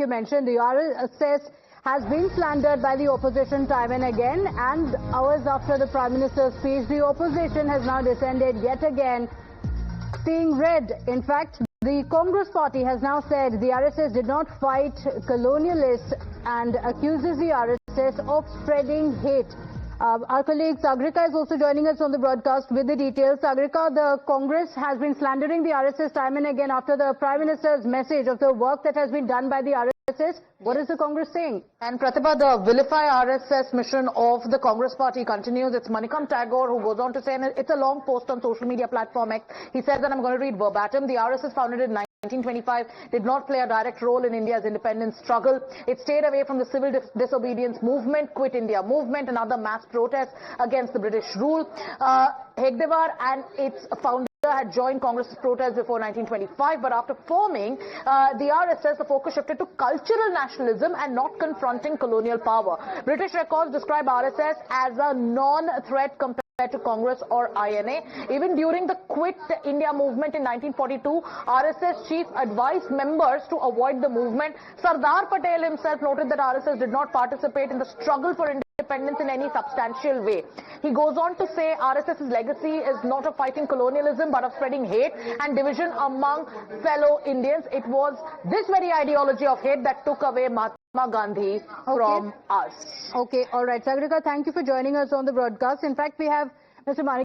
you mentioned, the RSS has been slandered by the opposition time and again, and hours after the Prime Minister's speech, the opposition has now descended yet again, seeing red. In fact, the Congress party has now said the RSS did not fight colonialists and accuses the RSS of spreading hate. Our colleague Sagrika is also joining us on the broadcast with the details. Sagrika, the Congress has been slandering the RSS time and again after the Prime Minister's message of the work that has been done by the RSS. What is the Congress saying? And Pratibha, the vilify RSS mission of the Congress party continues. It's Manikam Tagore who goes on to say, and it's a long post on social media platform X. He says that I'm going to read verbatim. The RSS, founded in 1925, did not play a direct role in India's independence struggle. It stayed away from the civil disobedience movement, Quit India movement, and other mass protests against the British rule. Hedgewar and its founder had joined Congress's protests before 1925, but after forming the RSS, the focus shifted to cultural nationalism and not confronting colonial power. British records describe RSS as a non-threat compared to Congress or INA. Even during the Quit India movement in 1942, RSS chief advised members to avoid the movement. Sardar Patel himself noted that RSS did not participate in the struggle for independence in any substantial way. He goes on to say RSS's legacy is not of fighting colonialism but of spreading hate and division among fellow Indians. It was this very ideology of hate that took away Mahatma Gandhi from us. Okay, all right. Sagrika, thank you for joining us on the broadcast. In fact, we have Mr. Manik